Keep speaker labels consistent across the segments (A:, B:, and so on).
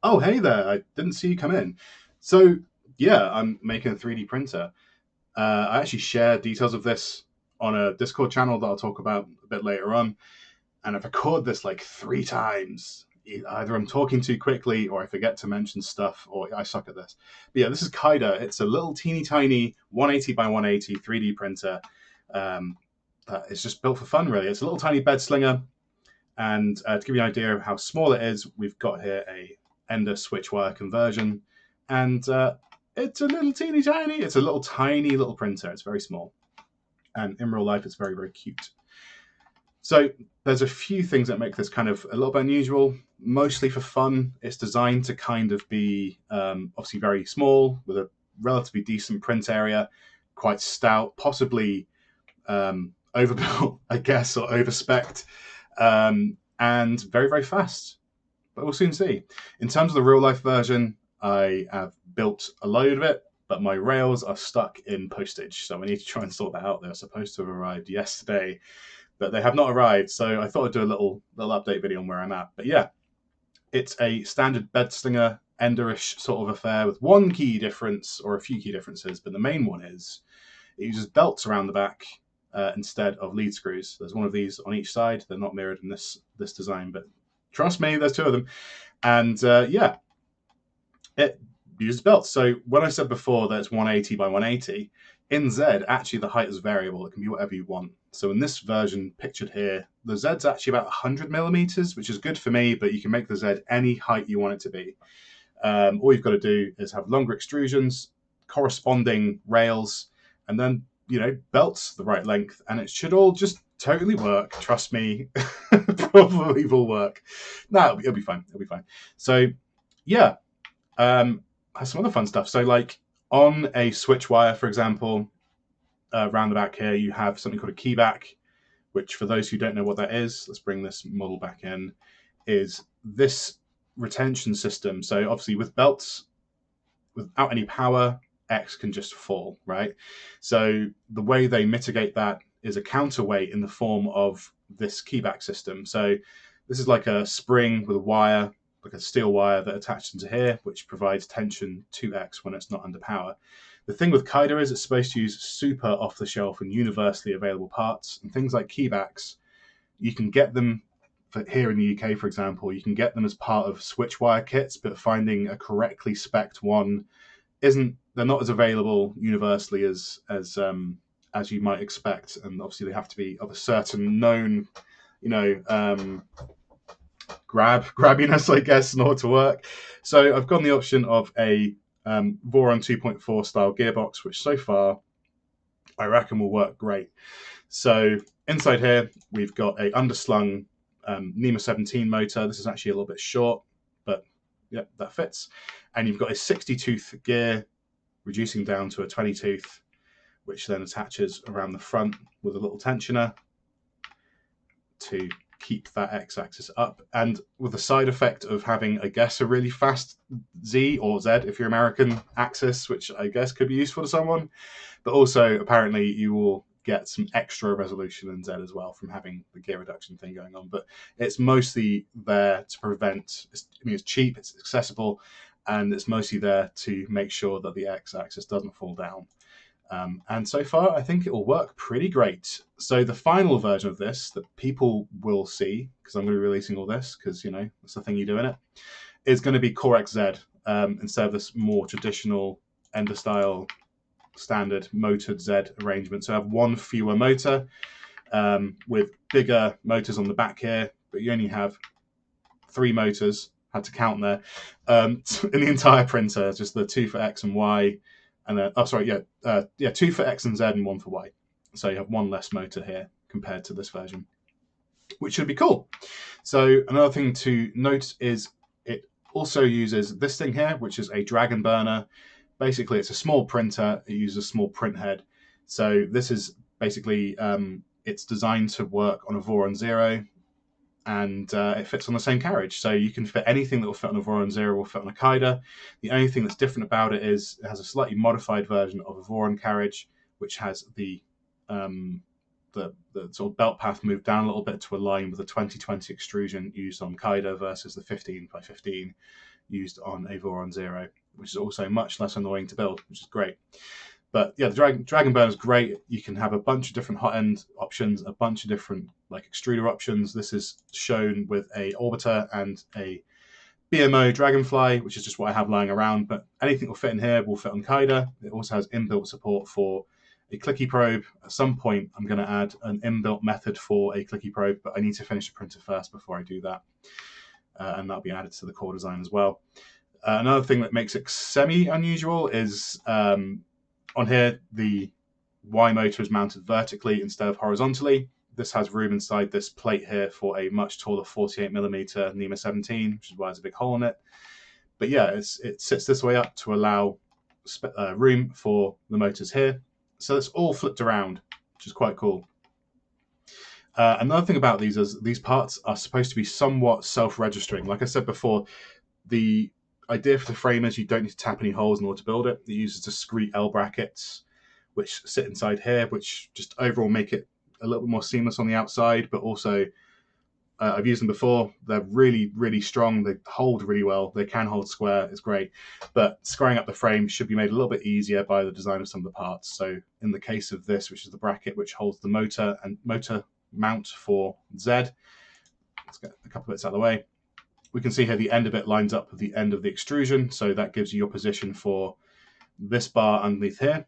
A: Oh, hey there. I didn't see you come in. So, yeah, I'm making a 3D printer. I actually share details of this on a Discord channel that I'll talk about a bit later on. And I've recorded this like three times. Either I'm talking too quickly or I forget to mention stuff or I suck at this. But yeah, this is Kaida. It's a little teeny tiny 180 by 180 3D printer um, that is just built for fun, really. It's a little tiny bed slinger. And to give you an idea of how small it is, we've got here a Ender switch wire conversion, and it's a little teeny tiny. It's a little tiny little printer. It's very small, and in real life, it's very very cute. So there's a few things that make this kind of a little bit unusual. Mostly for fun, it's designed to kind of be obviously very small with a relatively decent print area, quite stout, possibly overbuilt, I guess, or overspec and very, very fast. But we'll soon see. In terms of the real life version, I have built a load of it, but my rails are stuck in postage. So I need to try and sort that out. They're supposed to have arrived yesterday, but they have not arrived. So I thought I'd do a little update video on where I'm at. But yeah, it's a standard bed slinger, enderish sort of affair with one key difference or a few key differences. But the main one is it uses belts around the back instead of lead screws. There's one of these on each side. They're not mirrored in this design, but trust me, there's two of them. And yeah, it uses belts. So when I said before that it's 180 by 180, in Z, actually the height is variable. It can be whatever you want. So in this version pictured here, the Z's actually about 100 millimeters, which is good for me, but you can make the Z any height you want it to be. All you've got to do is have longer extrusions, corresponding rails, and then belts the right length, and it should all just totally work. Trust me, probably will work. No, it'll be fine. It'll be fine. So yeah, has some other fun stuff. So like on a switch wire, for example, around the back here, you have something called a keyback, which for those who don't know what that is, let's bring this model back in, is this retention system. So obviously with belts, without any power, X can just fall, right? So the way they mitigate that is a counterweight in the form of this keyback system. So this is like a spring with a wire, like a steel wire that attached into here, which provides tension to X when it's not under power. The thing with Kaida is it's supposed to use super off the shelf and universally available parts, and things like keybacks, you can get them here in the UK, for example, you can get them as part of switch wire kits, but finding a correctly spec'd one isn't they're not as available universally as you might expect, and obviously they have to be of a certain known, you know, grabbiness, I guess, in order to work. So I've gone the option of a Voron 2.4 style gearbox, which so far I reckon will work great. So inside here we've got a underslung NEMA 17 motor. This is actually a little bit short, but yeah, that fits. And you've got a 60 tooth gear reducing down to a 20 tooth, which then attaches around the front with a little tensioner to keep that x-axis up. And with the side effect of having, I guess, a really fast Z or Z if you're American axis, which I guess could be useful to someone. But also, apparently, you will get some extra resolution in Z as well from having the gear reduction thing going on. But it's mostly there to prevent, it's cheap, it's accessible, and it's mostly there to make sure that the x-axis doesn't fall down. And so far, I think it will work pretty great. So the final version of this that people will see, because I'm going to be releasing all this, because, that's the thing you do in it, is going to be Core XZ instead of this more traditional Ender style standard motored Z arrangement. So I have one fewer motor with bigger motors on the back here, but you only have three motors, had to count there, in the entire printer, just the two for X and Y, and then, two for X and Z and one for Y. So you have one less motor here compared to this version, which should be cool. So another thing to note is it also uses this thing here, which is a Dragon burner. Basically, it's a small printer. It uses a small print head. So this is basically, it's designed to work on a Voron Zero, and it fits on the same carriage. So you can fit anything that will fit on a Voron Zero will fit on a Kaida. The only thing that's different about it is it has a slightly modified version of a Voron carriage, which has the the sort of belt path moved down a little bit to align with the 2020 extrusion used on Kaida versus the 15x15 used on a Voron Zero, which is also much less annoying to build, which is great. But yeah, the Dragon Burner is great. You can have a bunch of different hot end options, a bunch of different like extruder options. This is shown with a Orbiter and a BMO Dragonfly, which is just what I have lying around. But anything will fit in here will fit on Kaida. It also has inbuilt support for a clicky probe. At some point, I'm going to add an inbuilt method for a clicky probe, but I need to finish the printer first before I do that. And that'll be added to the core design as well. Another thing that makes it semi-unusual is on here, the Y motor is mounted vertically instead of horizontally. This has room inside this plate here for a much taller 48mm NEMA 17, which is why there's a big hole in it. But yeah, it sits this way up to allow room for the motors here. So it's all flipped around, which is quite cool. Another thing about these is these parts are supposed to be somewhat self-registering. Like I said before, the idea for the frame is you don't need to tap any holes in order to build it. It uses discrete L brackets, which sit inside here, which just overall make it a little bit more seamless on the outside, but also I've used them before. They're really, really strong. They hold really well. They can hold square. It's great. But squaring up the frame should be made a little bit easier by the design of some of the parts. So in the case of this, which is the bracket which holds the motor and motor mount for Z, let's get a couple of bits out of the way. We can see here the end of it lines up with the end of the extrusion. So that gives you your position for this bar underneath here,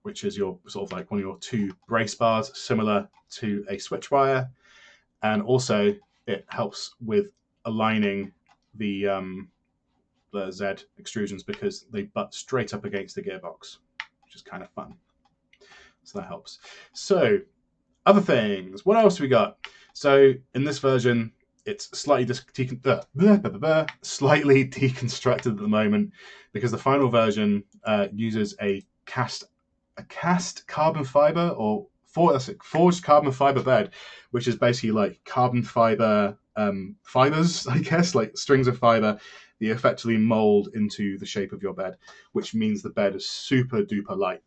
A: which is your sort of like one of your two brace bars, similar to a switch wire. And also it helps with aligning the Z extrusions because they butt straight up against the gearbox, which is kind of fun. So that helps. So other things, what else we got? So in this version, it's slightly slightly deconstructed at the moment because the final version uses a cast carbon fiber or forged carbon fiber bed, which is basically like carbon fiber fibers, I guess, like strings of fiber that you effectively mold into the shape of your bed, which means the bed is super duper light.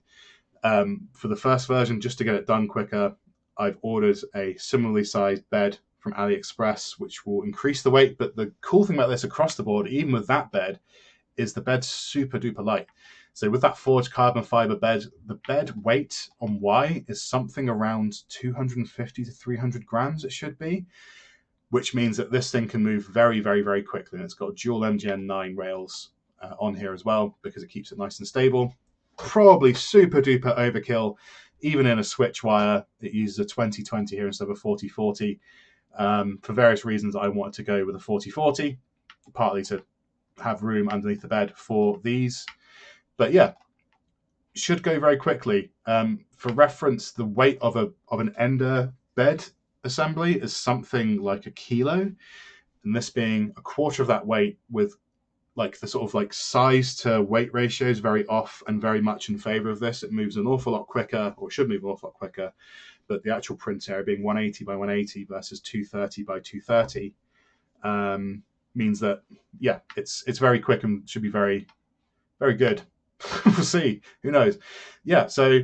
A: For the first version, just to get it done quicker, I've ordered a similarly sized bed from AliExpress, which will increase the weight. But the cool thing about this across the board, even with that bed, is the bed's super duper light. So with that forged carbon fiber bed, the bed weight on Y is something around 250 to 300 grams, it should be, which means that this thing can move very, very, very quickly. And it's got dual MGN9 rails on here as well because it keeps it nice and stable. Probably super duper overkill, even in a switch wire. It uses a 2020 here instead of a 4040. For various reasons, I wanted to go with a 4040, partly to have room underneath the bed for these. But yeah, should go very quickly. For reference, the weight of an Ender bed assembly is something like 1 kilo, and this being a quarter of that weight with like the sort of like size to weight ratio is very off and very much in favor of this. It moves an awful lot quicker, or should move an awful lot quicker, but the actual print area being 180 by 180 versus 230 by 230 means that, yeah, it's very quick and should be very, very good. We'll see. Who knows? Yeah, so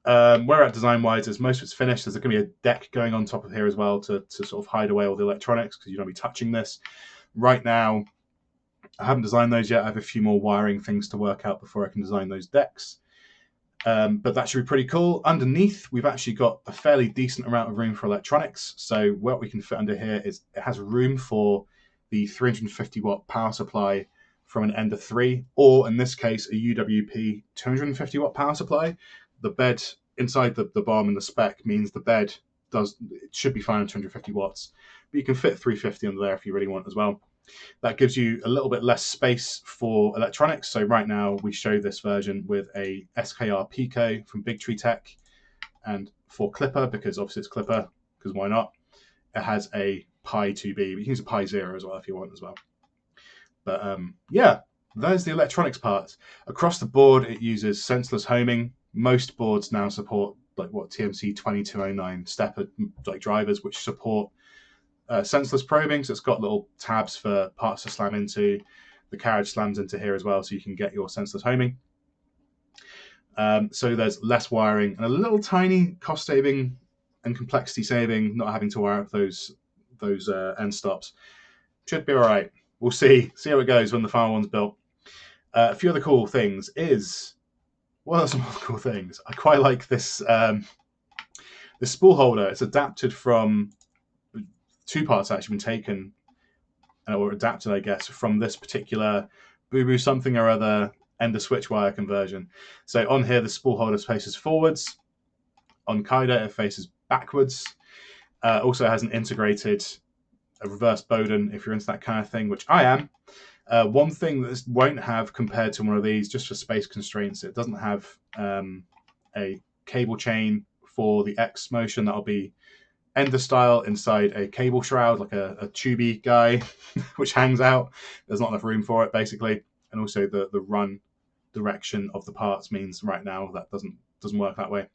A: where we're at design-wise is most of it's finished. There's going to be a deck going on top of here as well to sort of hide away all the electronics because you don't be touching this. Right now, I haven't designed those yet. I have a few more wiring things to work out before I can design those decks. But that should be pretty cool. Underneath, we've actually got a fairly decent amount of room for electronics. So what we can fit under here is it has room for the 350 watt power supply from an Ender 3, or in this case, a UWP 250 watt power supply. The bed inside the BOM and the spec means the bed it should be fine on 250 watts, but you can fit 350 under there if you really want as well. That gives you a little bit less space for electronics. So right now we show this version with a SKR Pico from Big Tree Tech, and for Clipper, because obviously it's Clipper, because why not? It has a Pi 2B, but you can use a Pi 0 as well if you want as well. But yeah, there's the electronics part. Across the board, it uses senseless homing. Most boards now support like TMC 2209 stepper like drivers, which support senseless probing. So it's got little tabs for parts to slam into. The carriage slams into here as well, so you can get your senseless homing. So there's less wiring and a little tiny cost-saving and complexity saving, not having to wire up those end stops. Should be all right. We'll see how it goes when the final one's built. A few other cool things is, well, some other cool things. I quite like this this spool holder. It's adapted from two parts actually been taken or adapted, I guess, from this particular Boo something or other Ender switch wire conversion. So on here, the spool holder faces forwards. On Kaida, it faces backwards. Also has an integrated reverse Bowden if you're into that kind of thing, which I am. One thing that this won't have compared to one of these, just for space constraints, it doesn't have a cable chain for the X motion. That'll be Ender style inside a cable shroud, like a tubey guy, which hangs out. There's not enough room for it, basically. And also the run direction of the parts means right now that doesn't work that way.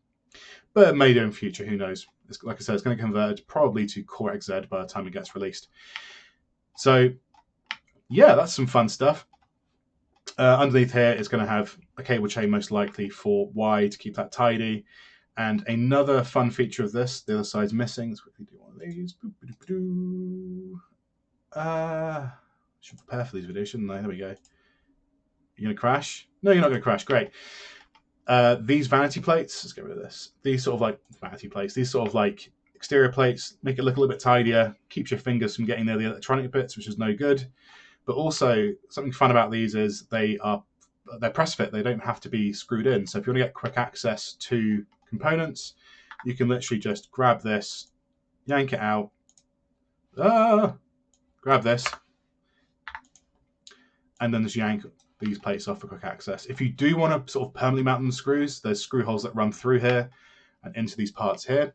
A: But it may do in future, who knows. Like I said, it's going to convert probably to Core XZ by the time it gets released. So, yeah, that's some fun stuff. Underneath here, it's going to have a cable chain, most likely for Y to keep that tidy. And another fun feature of this, the other side's missing. Let's quickly do one of these. Should prepare for these videos, shouldn't I? There we go. You're going to crash? No, you're not going to crash. Great. These vanity plates, let's get rid of this. These sort of like vanity plates, these sort of like exterior plates, make it look a little bit tidier, keeps your fingers from getting near the electronic bits, which is no good. But also, something fun about these is they're press fit. They don't have to be screwed in. So if you want to get quick access to components, you can literally just grab this, yank it out, grab this, and then just yank these plates off for quick access. If you do want to sort of permanently mount them screws, there's screw holes that run through here and into these parts here,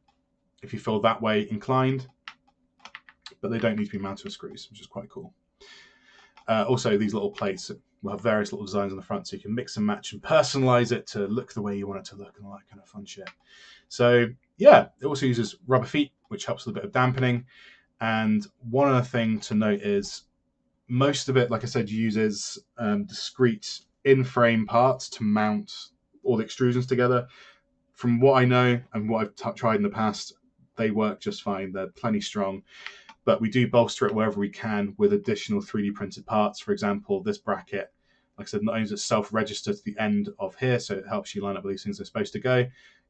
A: if you feel that way inclined, but they don't need to be mounted with screws, which is quite cool. Also, these little plates will have various little designs on the front, so you can mix and match and personalize it to look the way you want it to look and all that kind of fun shit. So yeah, it also uses rubber feet, which helps with a bit of dampening. And one other thing to note is most of it, like I said, uses discrete in-frame parts to mount all the extrusions together. From what I know and what I've tried in the past, they work just fine. They're plenty strong. But we do bolster it wherever we can with additional 3D printed parts. For example, this bracket, like I said, not only does it self-register to the end of here, so it helps you line up where these things are supposed to go,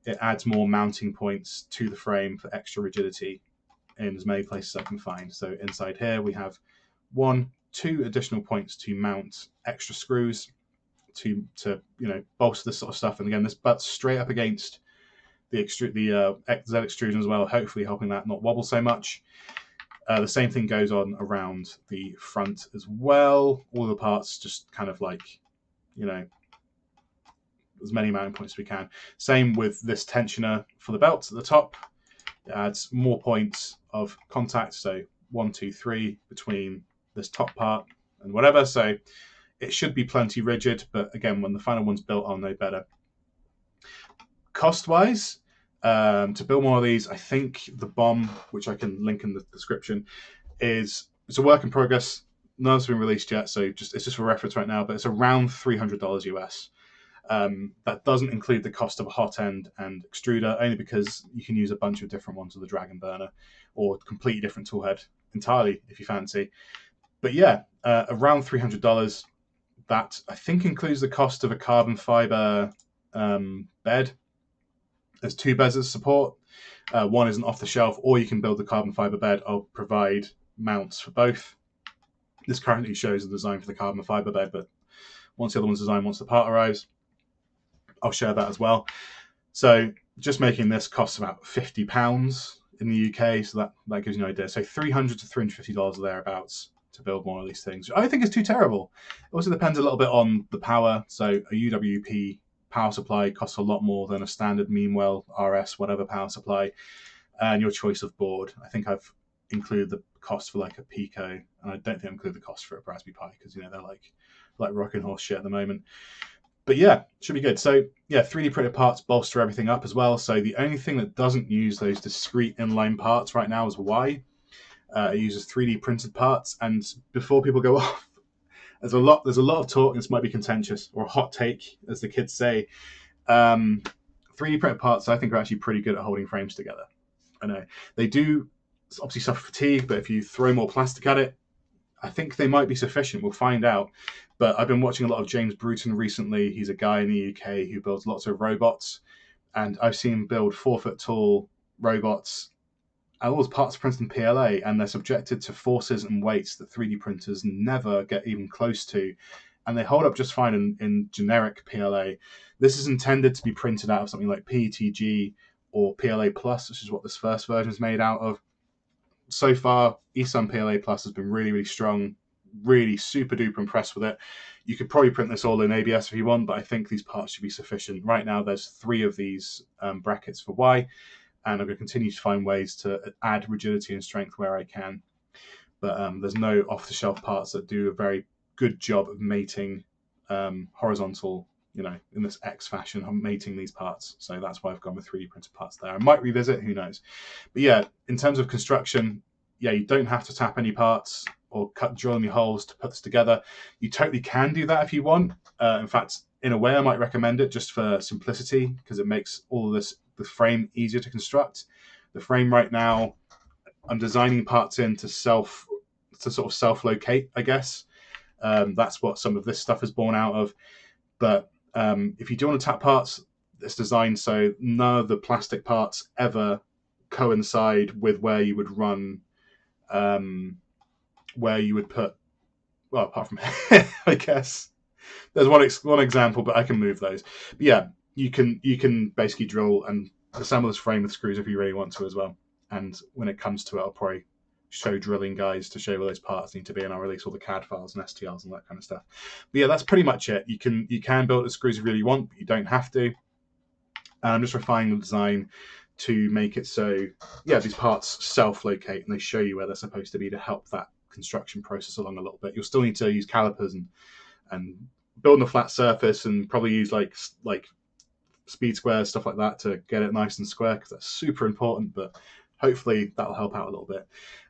A: it adds more mounting points to the frame for extra rigidity in as many places I can find. So inside here, we have 2 additional points to mount extra screws to bolster this sort of stuff. And again, this butts straight up against the XZ extrusion as well, hopefully helping that not wobble so much. The same thing goes on around the front as well. All the parts just kind of like, as many mounting points as we can. Same with this tensioner for the belts at the top. It adds more points of contact, so 1, 2, 3 between this top part and whatever. So it should be plenty rigid, but again, when the final one's built, I'll know better. Cost-wise, to build one of these, I think the BOM, which I can link in the description, it's a work in progress. None of it's been released yet, so it's just for reference right now, but it's around $300 US. That doesn't include the cost of a hot end and extruder, only because you can use a bunch of different ones with the Dragon Burner, or completely different toolhead entirely if you fancy. But yeah, around $300. That I think includes the cost of a carbon fiber bed. There's 2 beds of support. One is an off-the-shelf, or you can build the carbon fiber bed. I'll provide mounts for both. This currently shows the design for the carbon fiber bed, but once the other one's designed, once the part arrives, I'll share that as well. So just making this costs about £50 in the UK, so that gives you an idea. So $300 to $350 thereabouts to build one of these things. I think it's too terrible. It also depends a little bit on the power. So a UWP power supply costs a lot more than a standard Meanwell RS whatever power supply, and your choice of board. I think I've included the cost for like a Pico, and I don't think I include the cost for a Raspberry Pi because they're like rocking horse shit at the moment. But yeah, should be good. So yeah, 3D printed parts bolster everything up as well. So the only thing that doesn't use those discrete inline parts right now is Y. It uses 3D printed parts, and before people go off, there's a lot of talk, and this might be contentious or a hot take, as the kids say. 3D printed parts, I think, are actually pretty good at holding frames together. I know. They do obviously suffer fatigue, but if you throw more plastic at it, I think they might be sufficient. We'll find out. But I've been watching a lot of James Bruton recently. He's a guy in the UK who builds lots of robots. And I've seen him build 4 foot tall robots. And all those parts are printed in PLA, and they're subjected to forces and weights that 3D printers never get even close to. And they hold up just fine in generic PLA. This is intended to be printed out of something like PETG or PLA Plus, which is what this first version is made out of. So far, eSun PLA Plus has been really, really strong. Really super duper impressed with it. You could probably print this all in ABS if you want, but I think these parts should be sufficient. Right now, there's 3 of these brackets for Y, and I'm going to continue to find ways to add rigidity and strength where I can. But there's no off-the-shelf parts that do a very good job of mating horizontal, in this X fashion, I'm mating these parts. So that's why I've gone with 3D printed parts there. I might revisit, who knows. But yeah, in terms of construction, yeah, you don't have to tap any parts or drill any holes to put this together. You totally can do that if you want. In fact, in a way, I might recommend it just for simplicity, because it makes all of this, the frame, easier to construct. The frame right now, I'm designing parts in to sort of self-locate, I guess. That's what some of this stuff is born out of. But if you do want to tap parts, it's designed so none of the plastic parts ever coincide with where you would run, where you would put, well, apart from I guess there's one example, but I can move those. But yeah, you can basically drill and assemble this frame with screws if you really want to as well. And when it comes to it, I'll probably show drilling guides to show where those parts need to be, and I'll release all the CAD files and STLs and that kind of stuff. But yeah, that's pretty much it. You can build the screws if you really want, but you don't have to. And I'm just refining the design to make it so, yeah, these parts self-locate and they show you where they're supposed to be to help that construction process along a little bit. You'll still need to use calipers and build on a flat surface, and probably use like speed squares, stuff like that, to get it nice and square, because that's super important. But hopefully that'll help out a little bit.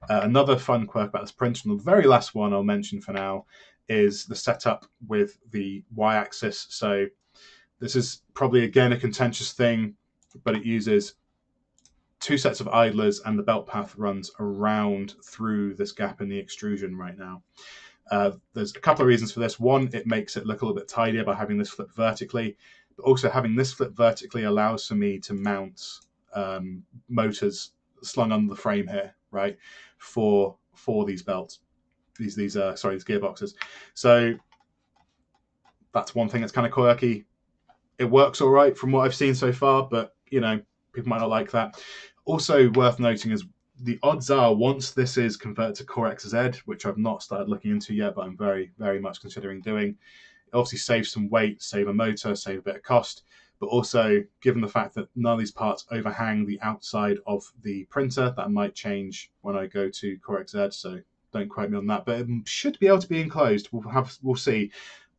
A: Another fun quirk about this printer, and the very last one I'll mention for now, is the setup with the Y-axis. So this is probably, again, a contentious thing, but it uses 2 sets of idlers, and the belt path runs around through this gap in the extrusion right now. There's a couple of reasons for this. One, it makes it look a little bit tidier by having this flip vertically, but also having this flip vertically allows for me to mount motors slung under the frame here, right, for these belts, these gearboxes. So that's one thing that's kind of quirky. It works all right from what I've seen so far, but people might not like that. Also worth noting is the odds are, once this is converted to Core XZ, which I've not started looking into yet, but I'm very, very much considering doing, it obviously saves some weight, save a motor, save a bit of cost. But also, given the fact that none of these parts overhang the outside of the printer, that might change when I go to Core XZ, so don't quote me on that. But it should be able to be enclosed. We'll see.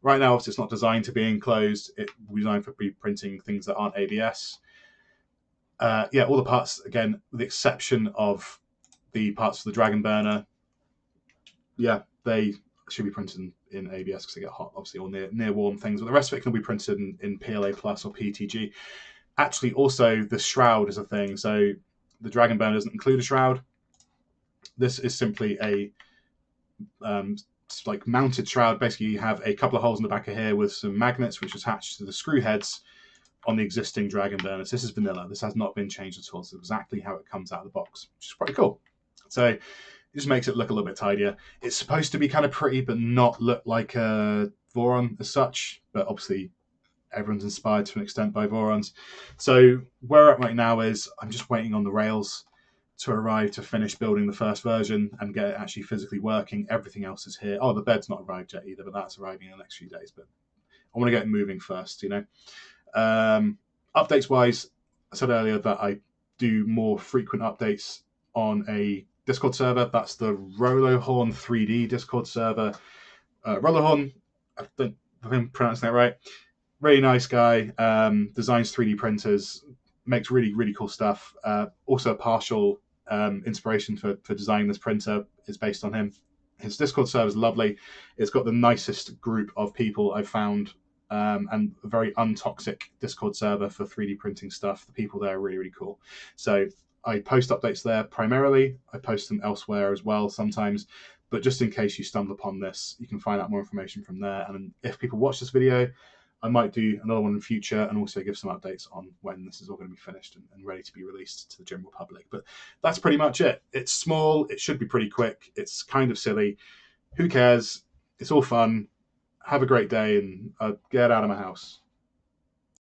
A: Right now, obviously, it's not designed to be enclosed. It's designed for printing things that aren't ABS. Yeah, all the parts, again, with the exception of the parts for the Dragon Burner, yeah, they should be printed in ABS because they get hot, obviously, or near warm things. But the rest of it can be printed in PLA Plus or PETG. Actually, also, the shroud is a thing. So the Dragon Burner doesn't include a shroud. This is simply a mounted shroud. Basically, you have a couple of holes in the back of here with some magnets which attach to the screw heads on the existing Dragon Burners. This is vanilla. This has not been changed at all. It's exactly how it comes out of the box, which is pretty cool. So it just makes it look a little bit tidier. It's supposed to be kind of pretty, but not look like a Voron as such. But obviously, everyone's inspired to an extent by Vorons. So where we're at right now is I'm just waiting on the rails to arrive to finish building the first version and get it actually physically working. Everything else is here. Oh, the bed's not arrived yet either, but that's arriving in the next few days. But I want to get it moving first, Updates wise, I said earlier that I do more frequent updates on a Discord server. That's the Rolohorn 3D Discord server. Rolohorn, I think I'm pronouncing that right. Really nice guy. Designs 3D printers, makes really, really cool stuff. Also, a partial inspiration for designing this printer is based on him. His Discord server is lovely. It's got the nicest group of people I've found, and a very untoxic Discord server for 3D printing stuff. The people there are really, really cool. So I post updates there primarily. I post them elsewhere as well sometimes, but just in case you stumble upon this, you can find out more information from there. And if people watch this video, I might do another one in the future and also give some updates on when this is all going to be finished and ready to be released to the general public. But that's pretty much it. It's small. It should be pretty quick. It's kind of silly. Who cares? It's all fun. Have a great day and get out of my house.